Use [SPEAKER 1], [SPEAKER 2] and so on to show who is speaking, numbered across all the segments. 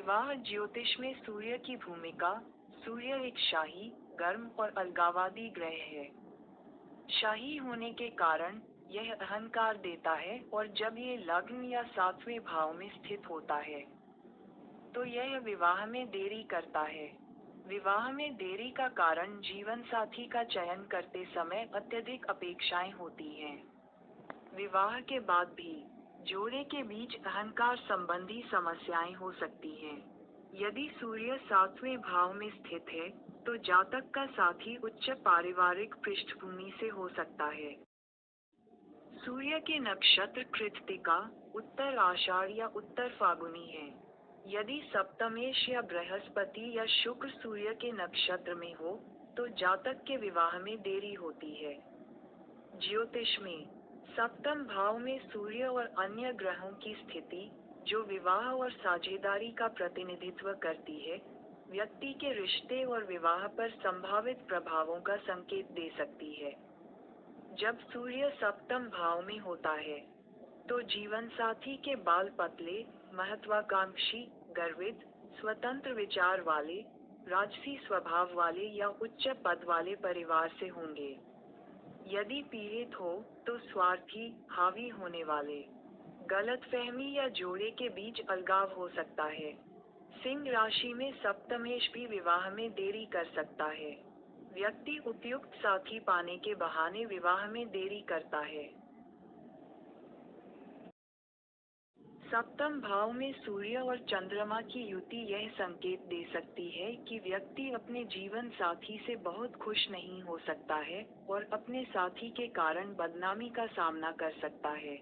[SPEAKER 1] विवाह ज्योतिष में सूर्य की भूमिका। सूर्य एक शाही, गर्म और अलगाववादी ग्रह है। शाही होने के कारण यह अहंकार देता है, और जब ये लग्न या सातवें भाव में स्थित होता है तो यह विवाह में देरी करता है। विवाह में देरी का कारण जीवन साथी का चयन करते समय अत्यधिक अपेक्षाएं होती हैं। विवाह के बाद भी जोड़े के बीच अहंकार संबंधी समस्याएं हो सकती हैं। यदि सूर्य सातवें भाव में स्थित है, तो जातक का साथी उच्च पारिवारिक पृष्ठभूमि से हो सकता है। सूर्य के नक्षत्र कृत्तिका, उत्तर आषाढ़ या उत्तर फाल्गुनी है। यदि सप्तमेश या बृहस्पति या शुक्र सूर्य के नक्षत्र में हो, तो जातक के विवाह में देरी होती है। ज्योतिष में सप्तम भाव में सूर्य और अन्य ग्रहों की स्थिति, जो विवाह और साझेदारी का प्रतिनिधित्व करती है, व्यक्ति के रिश्ते और विवाह पर संभावित प्रभावों का संकेत दे सकती है। जब सूर्य सप्तम भाव में होता है, तो जीवन साथी के बाल पतले, महत्वाकांक्षी, गर्वित, स्वतंत्र विचार वाले, राजसी स्वभाव वाले या उच्च पद वाले परिवार से होंगे। यदि पीड़ित हो, तो स्वार्थी, हावी होने वाले, गलतफहमी या जोड़े के बीच अलगाव हो सकता है। सिंह राशि में सप्तमेश भी विवाह में देरी कर सकता है। व्यक्ति उपयुक्त साथी पाने के बहाने विवाह में देरी करता है। सप्तम भाव में सूर्य और चंद्रमा की युति यह संकेत दे सकती है कि व्यक्ति अपने जीवन साथी से बहुत खुश नहीं हो सकता है, और अपने साथी के कारण बदनामी का सामना कर सकता है।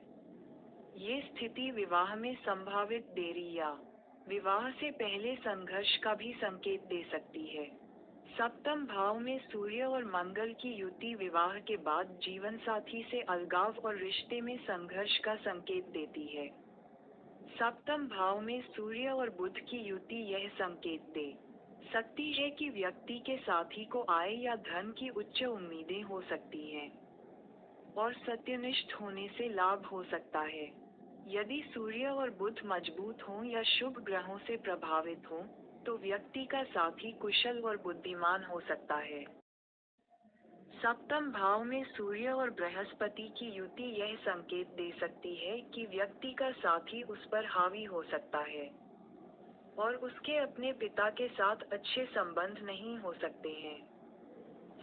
[SPEAKER 1] ये स्थिति विवाह में संभावित देरी या विवाह से पहले संघर्ष का भी संकेत दे सकती है। सप्तम भाव में सूर्य और मंगल की युति विवाह के बाद जीवन साथी से अलगाव और रिश्ते में संघर्ष का संकेत देती है। सप्तम भाव में सूर्य और बुध की युति यह संकेत दे सकती है कि व्यक्ति के साथी को आय या धन की उच्च उम्मीदें हो सकती हैं, और सत्यनिष्ठ होने से लाभ हो सकता है। यदि सूर्य और बुध मजबूत हों या शुभ ग्रहों से प्रभावित हों, तो व्यक्ति का साथी कुशल और बुद्धिमान हो सकता है। सप्तम भाव में सूर्य और बृहस्पति की युति यह संकेत दे सकती है कि व्यक्ति का साथी उस पर हावी हो सकता है, और उसके अपने पिता के साथ अच्छे संबंध नहीं हो सकते हैं।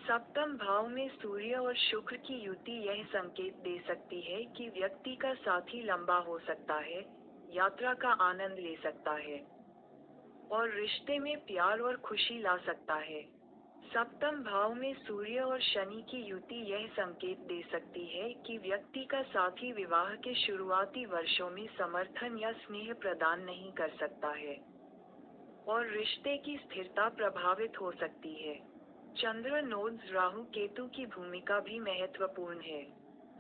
[SPEAKER 1] सप्तम भाव में सूर्य और शुक्र की युति यह संकेत दे सकती है कि व्यक्ति का साथी लंबा हो सकता है, यात्रा का आनंद ले सकता है, और रिश्ते में प्यार और खुशी ला सकता है। सप्तम भाव में सूर्य और शनि की युति यह संकेत दे सकती है कि व्यक्ति का साथी विवाह के शुरुआती वर्षों में समर्थन या स्नेह प्रदान नहीं कर सकता है, और रिश्ते की स्थिरता प्रभावित हो सकती है। चंद्र नोड्स राहु केतु की भूमिका भी महत्वपूर्ण है।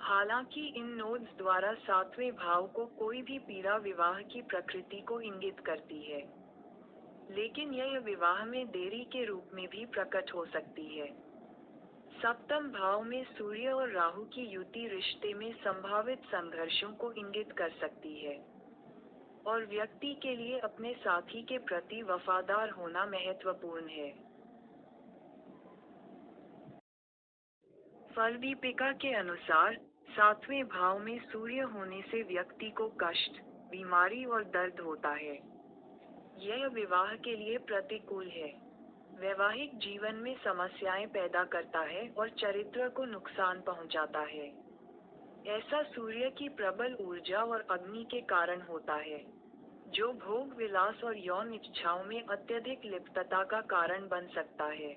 [SPEAKER 1] हालांकि इन नोड्स द्वारा सातवें भाव को कोई भी पीड़ा विवाह की प्रकृति को इंगित करती है, लेकिन यह विवाह में देरी के रूप में भी प्रकट हो सकती है। सप्तम भाव में सूर्य और राहु की युति रिश्ते में संभावित संघर्षों को इंगित कर सकती है, और व्यक्ति के लिए अपने साथी के प्रति वफादार होना महत्वपूर्ण है। फलदीपिका के अनुसार, सातवें भाव में सूर्य होने से व्यक्ति को कष्ट, बीमारी और दर्द होता है। यह विवाह के लिए प्रतिकूल है। वैवाहिक जीवन में समस्याएं पैदा करता है और चरित्र को नुकसान पहुंचाता है। ऐसा सूर्य की प्रबल ऊर्जा और अग्नि के कारण होता है, जो भोग विलास और यौन इच्छाओं में अत्यधिक लिप्तता का कारण बन सकता है।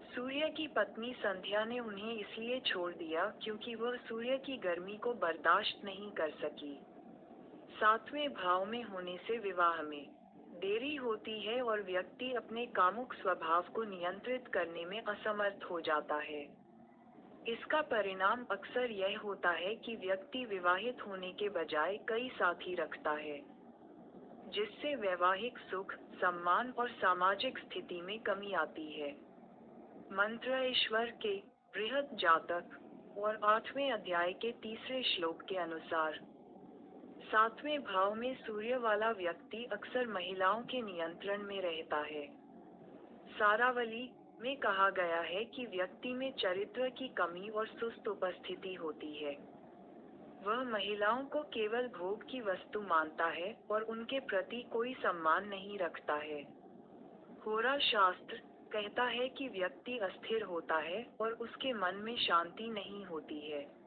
[SPEAKER 1] सूर्य की पत्नी संध्या ने उन्हें इसलिए छोड़ दिया क्योंकि वह सूर्य की गर्मी को बर्दाश्त नहीं कर सकी। सातवें भाव में होने से विवाह में देरी होती है और व्यक्ति अपने कामुक स्वभाव को नियंत्रित करने में असमर्थ हो जाता है। इसका परिणाम अक्सर यह होता है कि व्यक्ति विवाहित होने के बजाय कई साथी रखता है, जिससे वैवाहिक सुख, सम्मान और सामाजिक स्थिति में कमी आती है। मंत्र ईश्वर के बृहद जातक और 8वें अध्याय के 3 श्लोक के अनुसार, सातवें भाव में सूर्य वाला व्यक्ति अक्सर महिलाओं के नियंत्रण में रहता है। सारावली में कहा गया है कि व्यक्ति में चरित्र की कमी और सुस्त उपस्थिति होती है। वह महिलाओं को केवल भोग की वस्तु मानता है और उनके प्रति कोई सम्मान नहीं रखता है। होरा शास्त्र कहता है कि व्यक्ति अस्थिर होता है और उसके मन में शांति नहीं होती है।